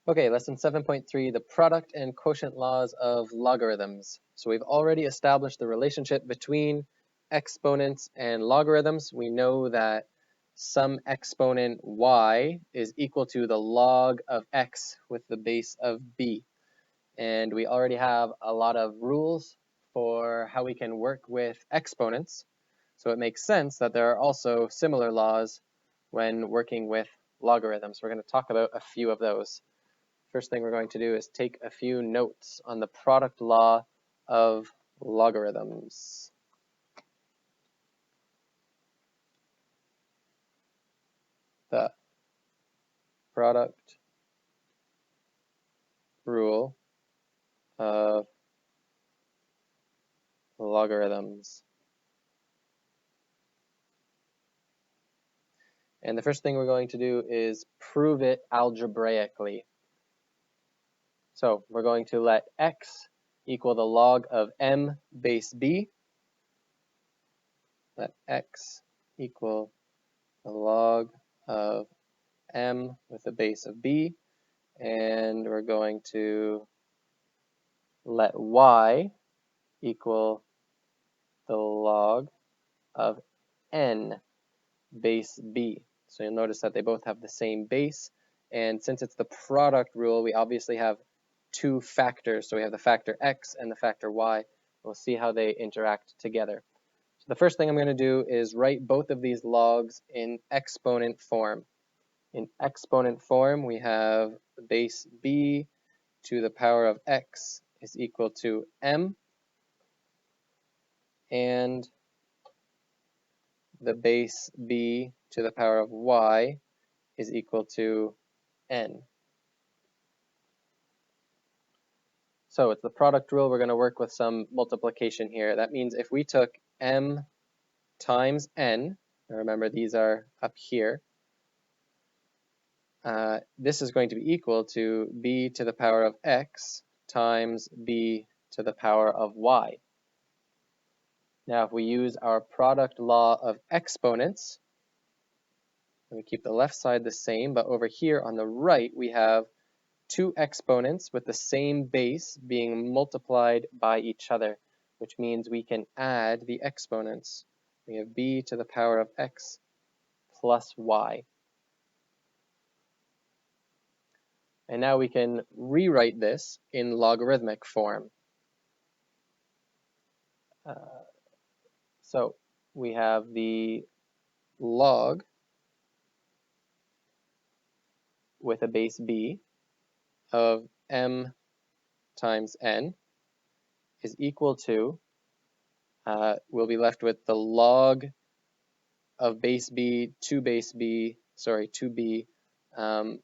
Okay, lesson 7.3, the product and quotient laws of logarithms. So we've already established the relationship between exponents and logarithms. We know that some exponent y is equal to the log of x with the base of b. And we already have a lot of rules for how we can work with exponents. So it makes sense that there are also similar laws when working with logarithms. We're going to talk about a few of those. First thing we're going to do is take a few notes on the product law of logarithms. The product rule of logarithms. And the first thing we're going to do is prove it algebraically. So we're going to let x equal the log of m base b. Let x equal the log of m with a base of b. And we're going to let y equal the log of n base b. So you'll notice that they both have the same base. And since it's the product rule, we obviously have two factors. So we have the factor x and the factor y. We'll see how they interact together. So the first thing I'm going to do is write both of these logs in exponent form. In exponent form, we have base b to the power of x is equal to m, and the base b to the power of y is equal to n. So it's the product rule. We're going to work with some multiplication here. That means if we took m times n, remember these are up here, this is going to be equal to b to the power of x times b to the power of y. Now, if we use our product law of exponents, we keep the left side the same, but over here on the right, we have two exponents with the same base being multiplied by each other, which means we can add the exponents. We have b to the power of x plus y. And now we can rewrite this in logarithmic form. So we have the log with a base b of m times n is equal to, we'll be left with the log of base b to base b, sorry, to b, I'll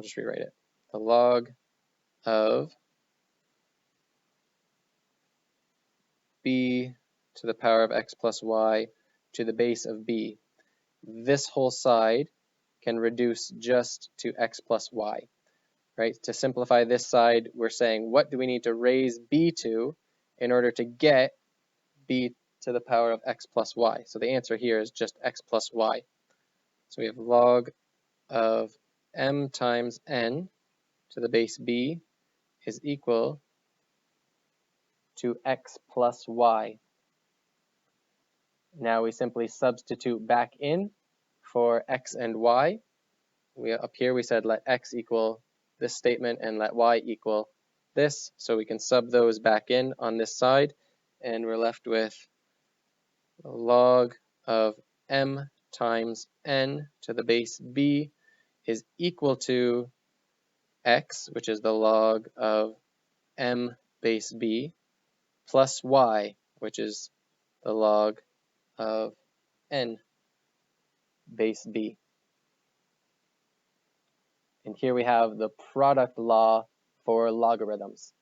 just rewrite it. The log of b to the power of x plus y to the base of b. This whole side can reduce just to x plus y, right? To simplify this side, we're saying, what do we need to raise b to in order to get b to the power of x plus y? So the answer here is just x plus y. So we have log of m times n to the base b is equal to x plus y. Now we simply substitute back in for x and y. Up here we said let x equal this statement and let y equal this, so we can sub those back in on this side, and we're left with the log of m times n to the base b is equal to x, which is the log of m base b, plus y, which is the log of n base b. And here we have the product law for logarithms.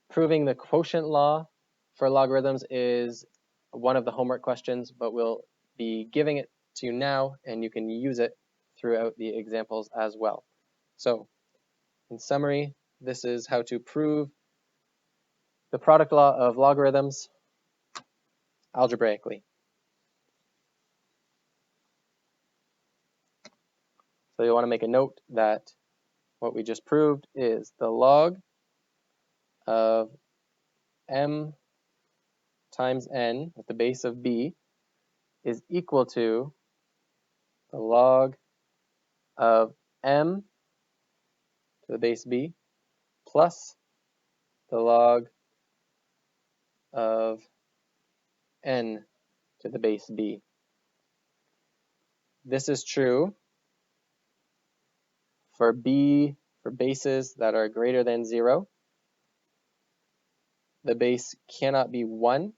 Proving the quotient law for logarithms is one of the homework questions, but we'll be giving it to you now, and you can use it throughout the examples as well. So, in summary, this is how to prove the product law of logarithms algebraically. So you want to make a note that what we just proved is the log of m times n with the base of b is equal to the log of m to the base b plus the log of n to the base b. This is true for bases that are greater than 0. The base cannot be 1.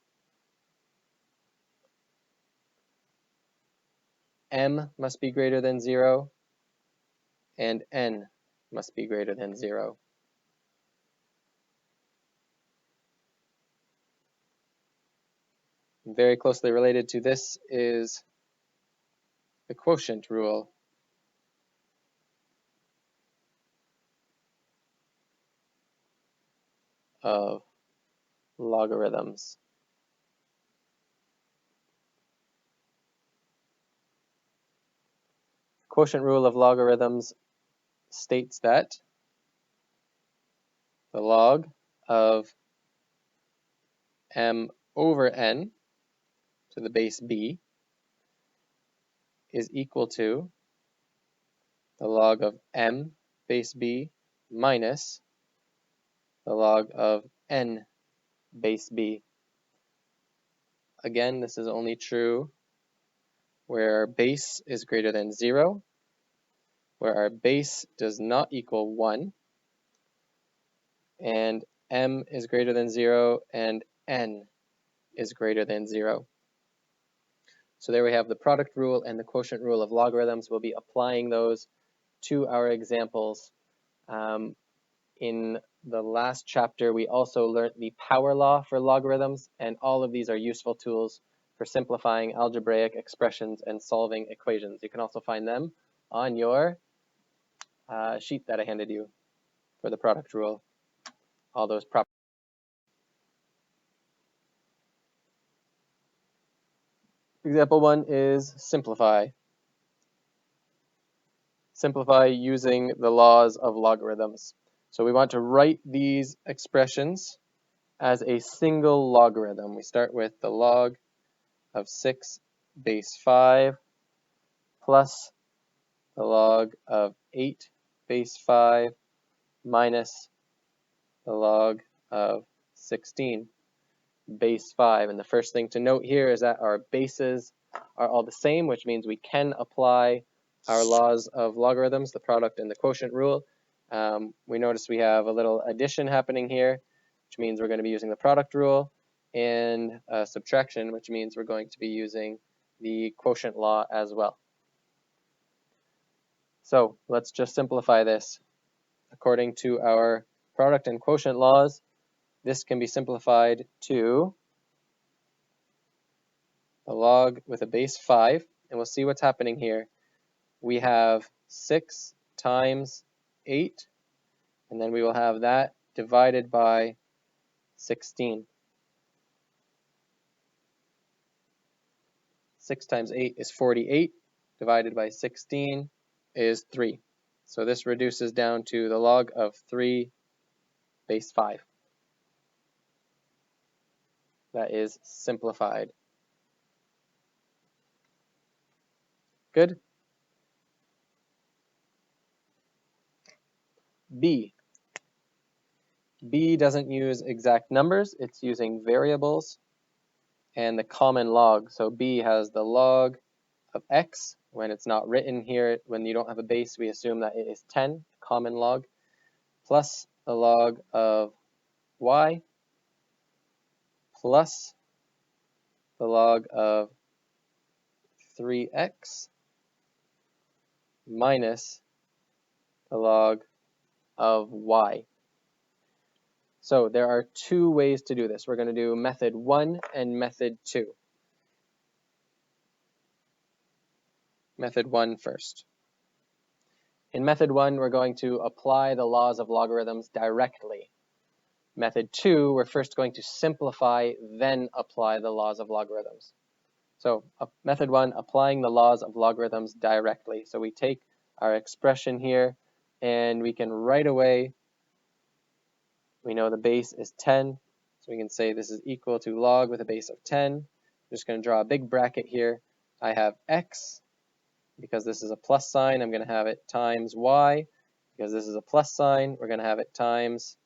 M must be greater than 0, and n must be greater than 0. Very closely related to this is the quotient rule. Of logarithms. The quotient rule of logarithms states that the log of m over n to the base b is equal to the log of m base b minus the log of n base b. Again, this is only true where our base is greater than 0, where our base does not equal 1, and m is greater than 0, and n is greater than 0. So there we have the product rule and the quotient rule of logarithms. We'll be applying those to our examples. In the last chapter, we also learned the power law for logarithms, and all of these are useful tools for simplifying algebraic expressions and solving equations. You can also find them on your sheet that I handed you for the product rule, all those properties. Example 1 is simplify. Simplify using the laws of logarithms. So we want to write these expressions as a single logarithm. We start with the log of 6 base 5 plus the log of 8 base 5 minus the log of 16 base 5. And the first thing to note here is that our bases are all the same, which means we can apply our laws of logarithms, the product and the quotient rule. We notice we have a little addition happening here, which means we're going to be using the product rule, and subtraction, which means we're going to be using the quotient law as well. So let's just simplify this. According to our product and quotient laws, this can be simplified to a log with a base 5, and we'll see what's happening here. We have 6 times 8, and then we will have that divided by 16. 6 times 8 is 48, divided by 16 is 3. So this reduces down to the log of 3 base 5. That is simplified. Good. B. B doesn't use exact numbers, it's using variables and the common log. So B has the log of x. When it's not written here, when you don't have a base, we assume that it is 10, common log, plus the log of y, plus the log of 3x, minus the log of y. So there are two ways to do this. We're going to do method 1 and method 2. Method 1 first. In method 1, we're going to apply the laws of logarithms directly. Method 2, we're first going to simplify, then apply the laws of logarithms. So method 1, applying the laws of logarithms directly. So we take our expression here, and we can right away, we know the base is 10, so we can say this is equal to log with a base of 10. I'm just going to draw a big bracket here. I have x, because this is a plus sign, I'm going to have it times y. Because this is a plus sign, we're going to have it times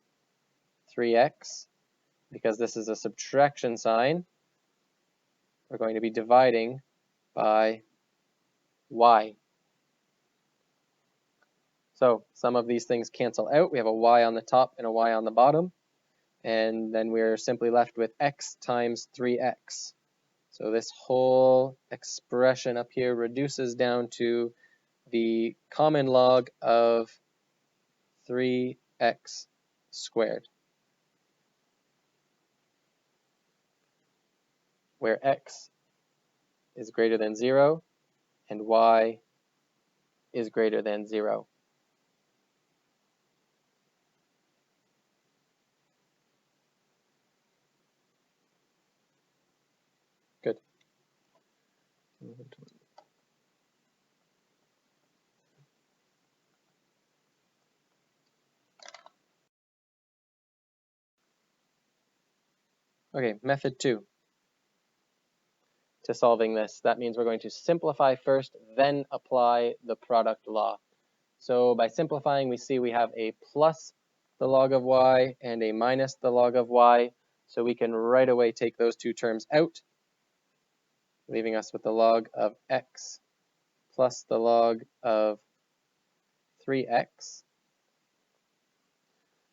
3x. Because this is a subtraction sign, we're going to be dividing by y. So some of these things cancel out. We have a y on the top and a y on the bottom. And then we're simply left with x times 3x. So this whole expression up here reduces down to the common log of 3x squared, where x is greater than 0 and y is greater than 0. Good. Okay, method 2. To solving this, that means we're going to simplify first, then apply the product law. So by simplifying, we see we have a plus the log of y and a minus the log of y. So we can right away take those two terms out, leaving us with the log of x plus the log of 3x.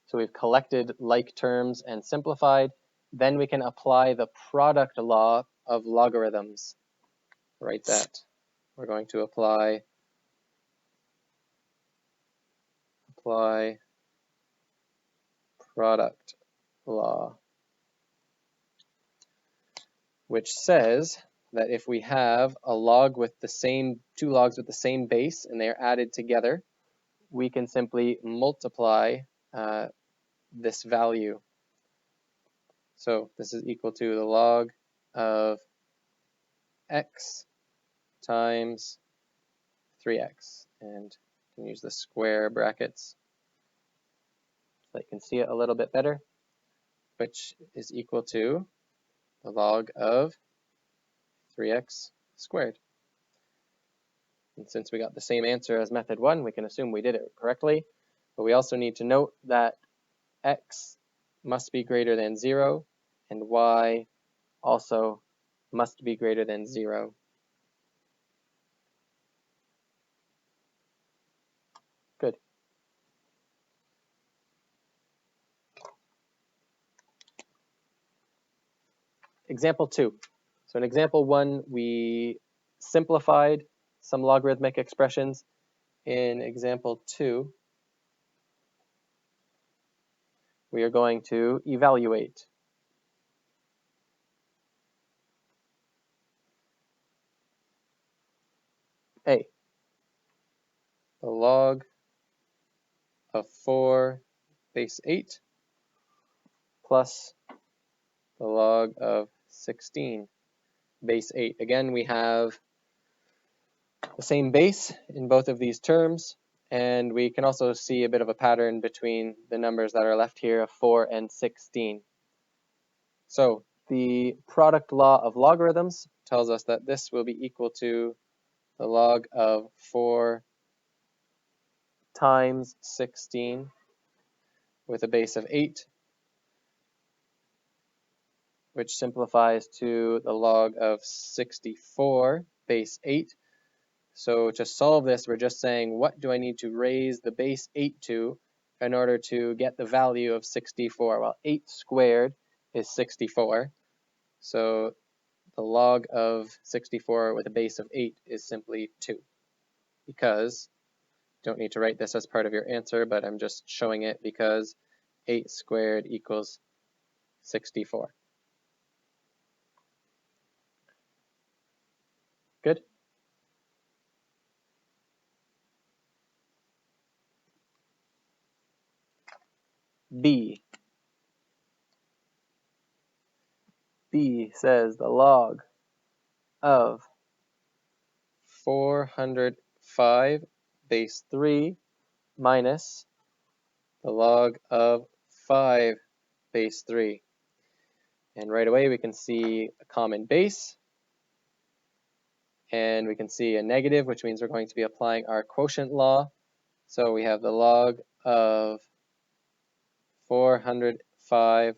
So we've collected like terms and simplified. Then we can apply the product law of logarithms. Write that. We're going to apply product law, which says that if we have a log with the same, two logs with the same base and they are added together, we can simply multiply this value. So this is equal to the log of x times 3x, and you can use the square brackets so you can see it a little bit better, which is equal to the log of 3x squared. And since we got the same answer as method 1, we can assume we did it correctly, but we also need to note that x must be greater than 0 and y also must be greater than 0. Good. Example 2. So in example 1, we simplified some logarithmic expressions. In example 2, we are going to evaluate. A, the log of 4 base 8 plus the log of 16 base 8. Again, we have the same base in both of these terms, and we can also see a bit of a pattern between the numbers that are left here of 4 and 16. So the product law of logarithms tells us that this will be equal to the log of 4 times 16 with a base of 8, which simplifies to the log of 64 base 8. So to solve this, we're just saying, what do I need to raise the base 8 to in order to get the value of 64? Well, 8 squared is 64. So the log of 64 with a base of 8 is simply 2. Because, don't need to write this as part of your answer, but I'm just showing it because 8 squared equals 64. Good? B. B says the log of 405 base 3 minus the log of 5 base 3. And right away we can see a common base, and we can see a negative, which means we're going to be applying our quotient law. So we have the log of 405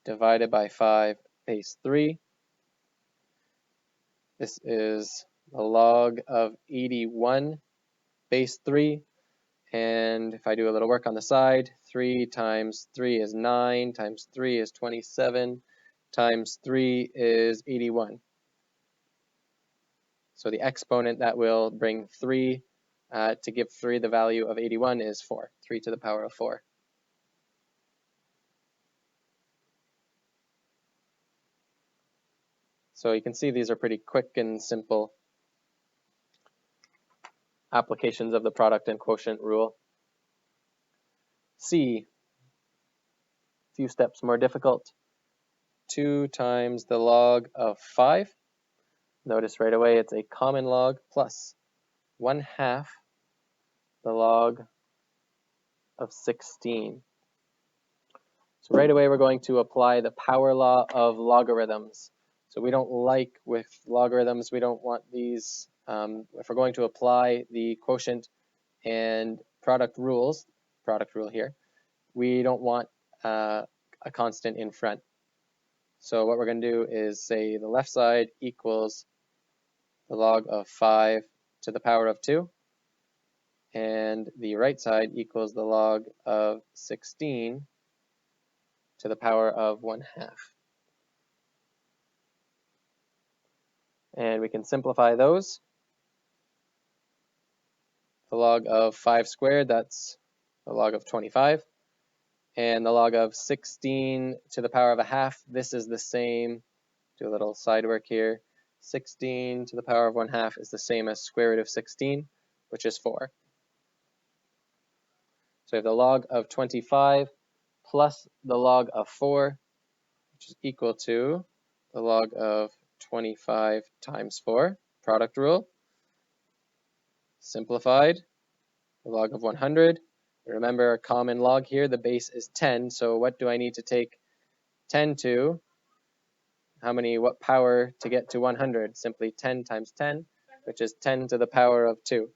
divided by 5 base 3. This is the log of 81 base 3. And if I do a little work on the side, 3 times 3 is 9, times 3 is 27, times 3 is 81. So the exponent that will bring 3 to give 3 the value of 81 is 4, 3 to the power of 4. So you can see these are pretty quick and simple applications of the product and quotient rule. C, a few steps more difficult. 2 times the log of 5. Notice right away it's a common log plus 1/2 the log of 16. So right away we're going to apply the power law of logarithms. So we don't like with logarithms, we don't want these, if we're going to apply the quotient and product rules, product rule here, we don't want a constant in front. So what we're going to do is say the left side equals the log of 5 to the power of 2, and the right side equals the log of 16 to the power of 1/2. And we can simplify those. The log of 5 squared, that's the log of 25. And the log of 16 to the power of 1/2, this is the same, do a little side work here. 16 to the power of 1/2 is the same as square root of 16, which is 4. So we have the log of 25 plus the log of 4, which is equal to the log of 25 times 4, product rule. Simplified, the log of 100. Remember a common log here, the base is 10, so what do I need to take 10 to? What power to get to 100? Simply 10 times 10, which is 10 to the power of 2.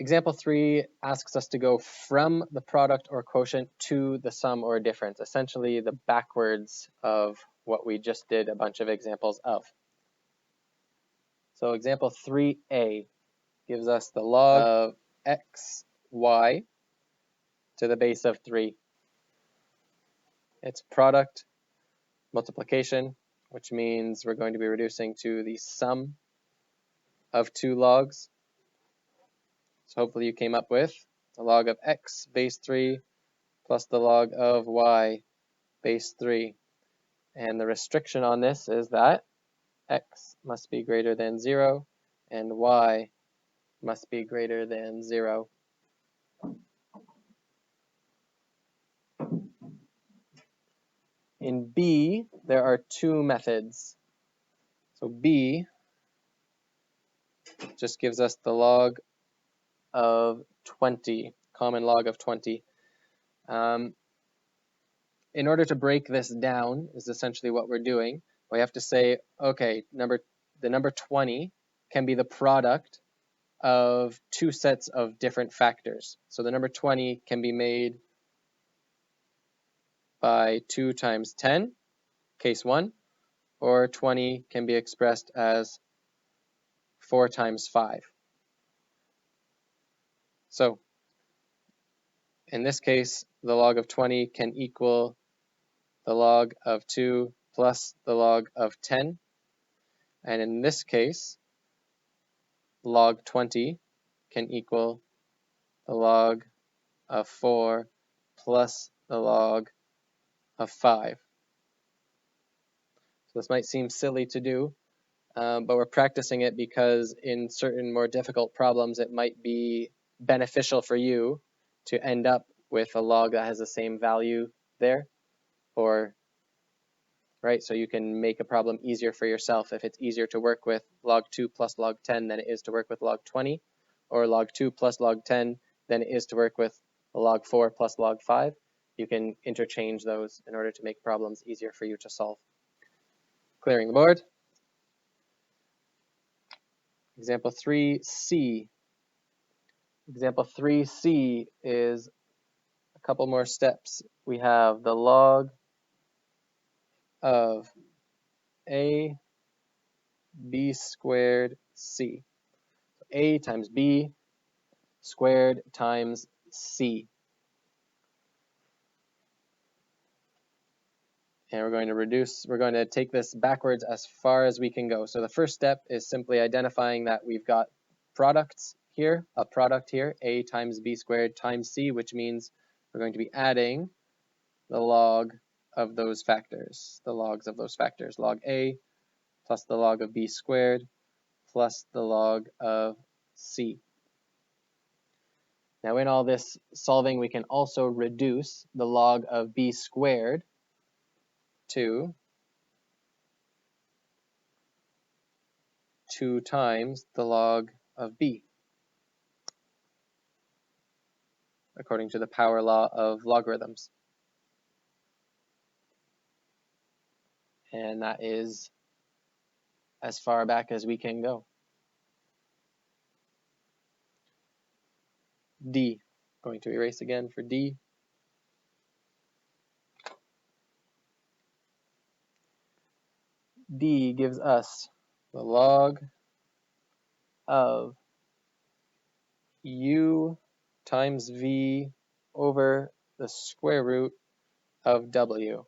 Example 3 asks us to go from the product or quotient to the sum or difference, essentially the backwards of what we just did a bunch of examples of. So example 3a gives us the log of x, y to the base of 3. It's product multiplication, which means we're going to be reducing to the sum of 2 logs. So hopefully you came up with the log of x base 3 plus the log of y base 3. And the restriction on this is that x must be greater than 0 and y must be greater than 0. In B, there are 2 methods. So B just gives us the log of 20, common log of 20. In order to break this down is essentially what we're doing. We have to say, okay, the number 20 can be the product of 2 sets of different factors. So the number 20 can be made by 2 times 10, case 1, or 20 can be expressed as 4 times 5. So in this case, the log of 20 can equal the log of 2 plus the log of 10. And in this case, log 20 can equal the log of 4 plus the log of 5. So this might seem silly to do, but we're practicing it because in certain more difficult problems, it might be beneficial for you to end up with a log that has the same value there, or right? So you can make a problem easier for yourself if it's easier to work with log 2 plus log 10 than it is to work with log 20, or log 2 plus log 10 than it is to work with log 4 plus log 5. You can interchange those in order to make problems easier for you to solve. Clearing the board. Example 3C. Example 3C is a couple more steps. We have the log of a b squared c. A times b squared times c. And we're going to take this backwards as far as we can go. So the first step is simply identifying that we've got products here, a product here, a times b squared times c, which means we're going to be adding the log of those factors, the logs of those factors, log a plus the log of b squared plus the log of c. Now in all this solving, we can also reduce the log of b squared to 2 times the log of b, according to the power law of logarithms. And that is as far back as we can go. D, going to erase again for D. D gives us the log of u times v over the square root of w.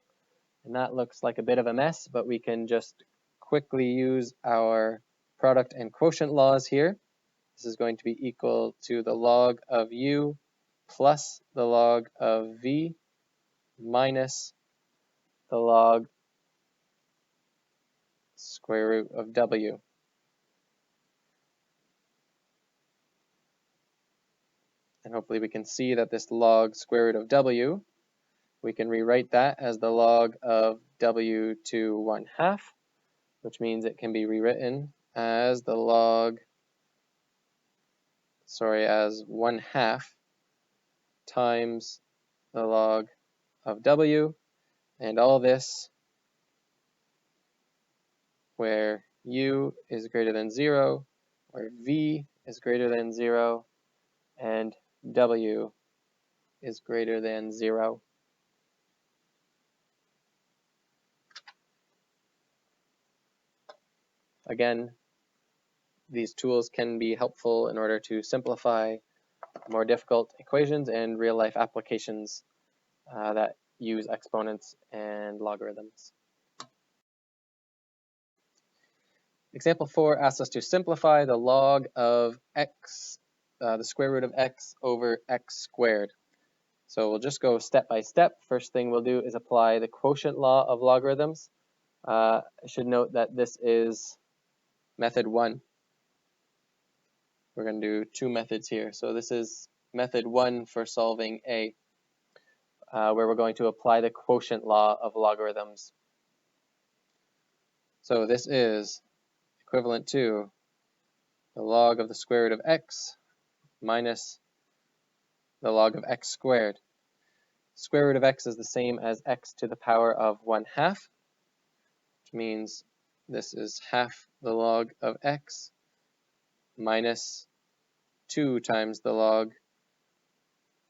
And that looks like a bit of a mess, but we can just quickly use our product and quotient laws here. This is going to be equal to the log of u plus the log of v minus the log square root of w. And hopefully we can see that this log square root of w, we can rewrite that as the log of w to 1/2, which means it can be rewritten as the log, as 1/2 times the log of w, and all this where u is greater than 0, where v is greater than 0, and w is greater than 0. Again, these tools can be helpful in order to simplify more difficult equations and real-life applications that use exponents and logarithms. Example 4 asks us to simplify the log of x, the square root of x over x squared. So we'll just go step by step. First thing we'll do is apply the quotient law of logarithms. I should note that this is method 1. We're going to do 2 methods here. So this is method 1 for solving A, where we're going to apply the quotient law of logarithms. So this is equivalent to the log of the square root of x minus the log of x squared. Square root of x is the same as x to the power of 1/2, which means this is half the log of x minus 2 times the log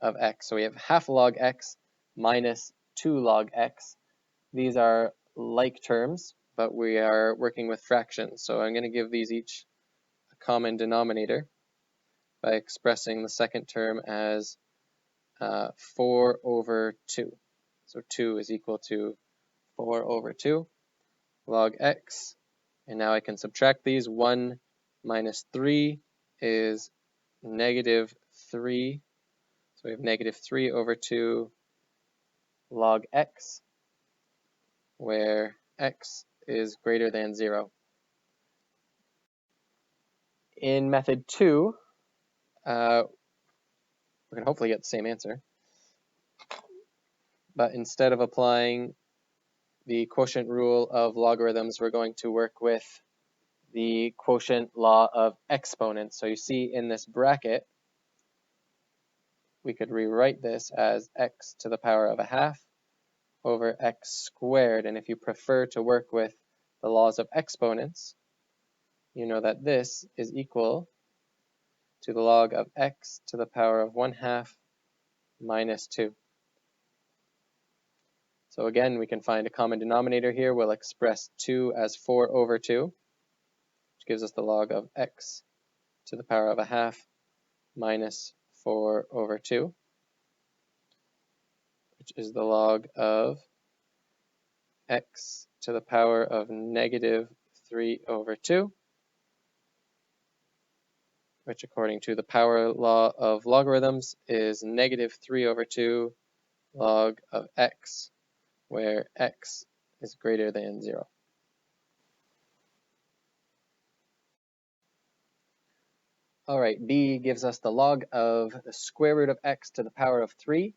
of x. So we have half log x minus 2 log x. These are like terms, but we are working with fractions. So I'm going to give these each a common denominator by expressing the second term as 4 over 2. So 2 is equal to 4 over 2 log x. And now I can subtract these. 1 minus 3 is negative 3. So we have negative 3 over 2 log x, where x is greater than 0. In method 2, we're going to hopefully get the same answer. But instead of applying the quotient rule of logarithms, we're going to work with the quotient law of exponents. So you see in this bracket, we could rewrite this as x to the power of a half over x squared. And if you prefer to work with the laws of exponents, you know that this is equal to the log of x to the power of 1/2 minus 2. So again, we can find a common denominator here. We'll express 2 as 4 over 2, which gives us the log of x to the power of a half minus 4 over 2, which is the log of x to the power of negative 3 over 2, which according to the power law of logarithms is negative 3 over 2 log of x, where x is greater than 0. All right, b gives us the log of the square root of x to the power of 3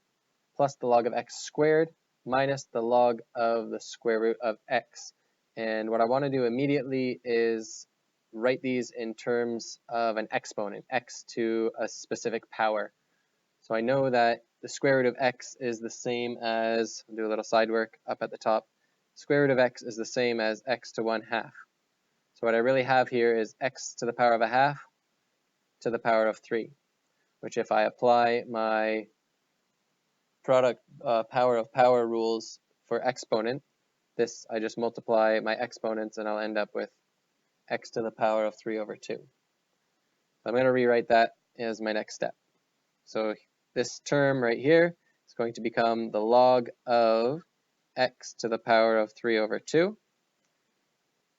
plus the log of x squared minus the log of the square root of x. And what I want to do immediately is write these in terms of an exponent, x to a specific power. So I know that the square root of x is the same as, I'll do a little side work up at the top, square root of x is the same as x to 1/2. So what I really have here is x to the power of a half to the power of 3, which if I apply my product power of power rules for exponent, this I just multiply my exponents and I'll end up with x to the power of 3 over 2. So I'm going to rewrite that as my next step. So this term right here is going to become the log of x to the power of 3 over 2.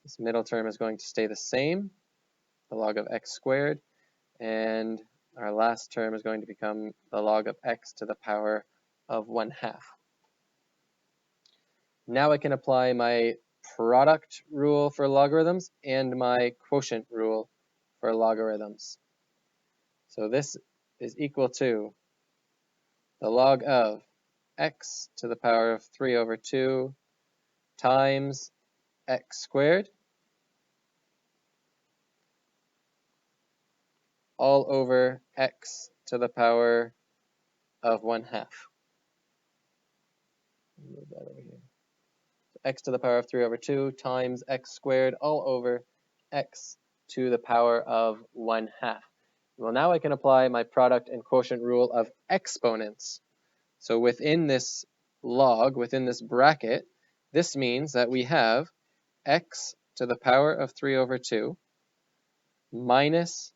This middle term is going to stay the same, the log of x squared, and our last term is going to become the log of x to the power of 1/2. Now I can apply my product rule for logarithms and my quotient rule for logarithms. So this is equal to the log of x to the power of 3 over 2 times x squared all over x to the power of 1/2. Move that over here. So x to the power of 3 over 2 times x squared all over x to the power of 1/2. Well, now I can apply my product and quotient rule of exponents. So within this log, within this bracket, this means that we have x to the power of 3 over 2 minus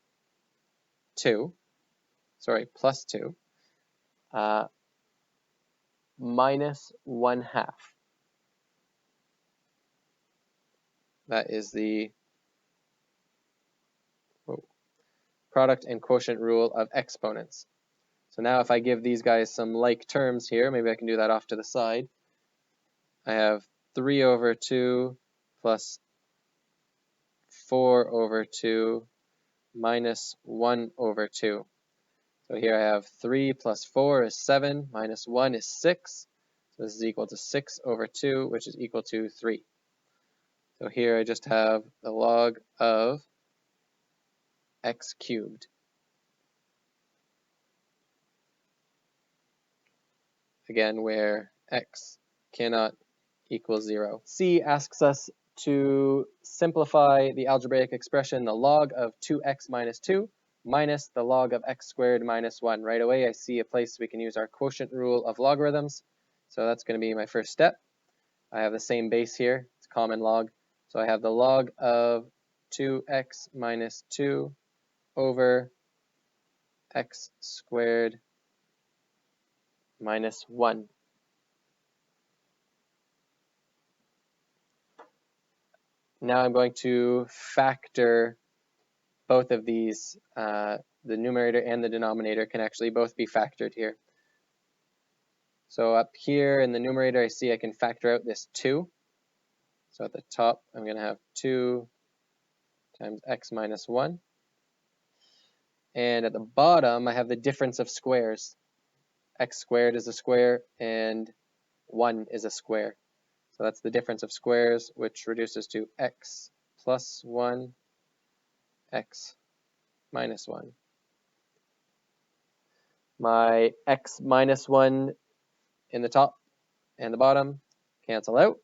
2, plus 2, minus 1/2. That is the product and quotient rule of exponents. So now if I give these guys some like terms here, maybe I can do that off to the side. I have 3 over 2 plus 4 over 2 minus 1 over 2. So here I have 3 plus 4 is 7, minus 1 is 6. So this is equal to 6 over 2, which is equal to 3. So here I just have the log of x cubed. Again, where x cannot equal 0. C asks us to simplify the algebraic expression, the log of 2x minus 2 minus the log of x squared minus 1. Right away, I see a place we can use our quotient rule of logarithms. So that's going to be my first step. I have the same base here. It's common log. So I have the log of 2x minus 2 over x squared minus 1. Now I'm going to factor both of these. The numerator and the denominator can actually both be factored here. So up here in the numerator, I see I can factor out this 2. So at the top, I'm going to have 2 times x minus 1. And at the bottom, I have the difference of squares. X squared is a square, and 1 is a square. So that's the difference of squares, which reduces to x plus 1, x minus 1. My x minus 1 in the top and the bottom cancel out,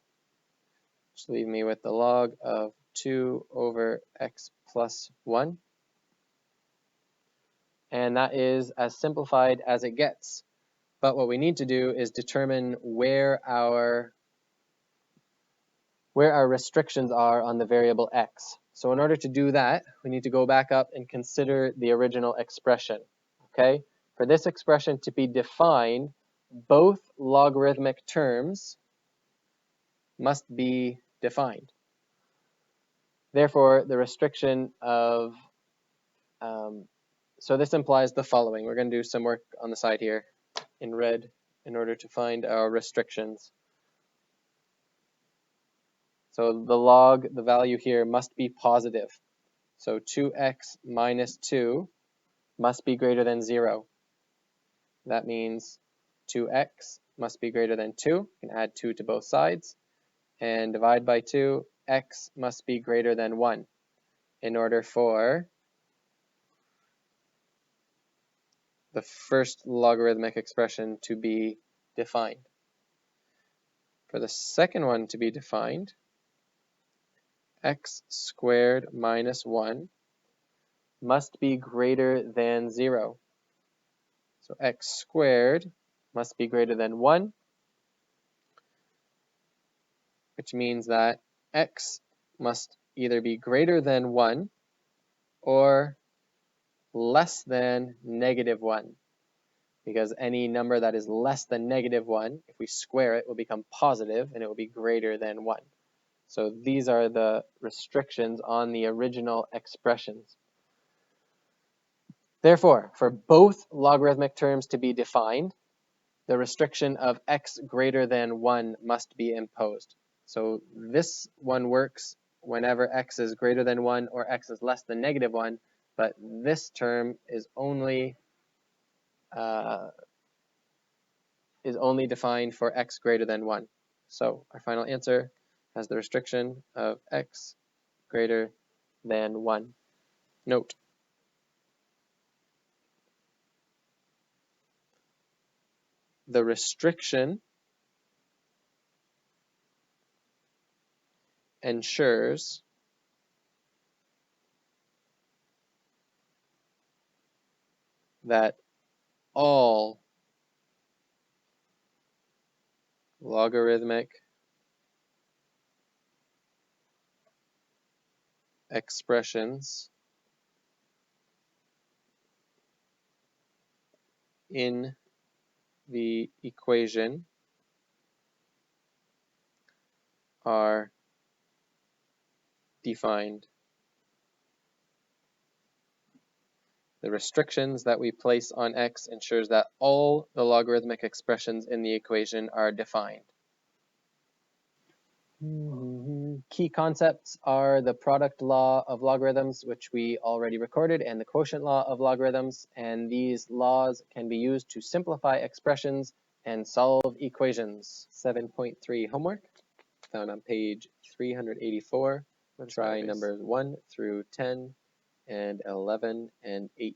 which leave me with the log of 2 over x plus 1. And that is as simplified as it gets. But what we need to do is determine where our restrictions are on the variable x. So in order to do that, we need to go back up and consider the original expression. Okay? For this expression to be defined, both logarithmic terms must be defined. Therefore, the restriction of, so this implies the following. We're going to do some work on the side here in red in order to find our restrictions. So the log, the value here must be positive. So 2x minus 2 must be greater than 0. That means 2x must be greater than 2. You can add 2 to both sides. And divide by 2, x must be greater than 1 in order for the first logarithmic expression to be defined. For the second one to be defined, x squared minus 1 must be greater than 0. So x squared must be greater than 1, which means that x must either be greater than 1 or less than negative 1. Because any number that is less than negative 1, if we square it, will become positive and it will be greater than 1. So these are the restrictions on the original expressions. Therefore, for both logarithmic terms to be defined, the restriction of x greater than 1 must be imposed. So this one works whenever x is greater than 1 or x is less than negative 1, but this term is only defined for x greater than 1. So our final answer has the restriction of x greater than 1. Note: the restriction ensures that all logarithmic expressions in the equation are defined. The restrictions that we place on x ensures that all the logarithmic expressions in the equation are defined. Key concepts are the product law of logarithms, which we already recorded, and the quotient law of logarithms. And these laws can be used to simplify expressions and solve equations. 7.3 homework, found on page 384. Try numbers 1 through 10 and 11 and 18.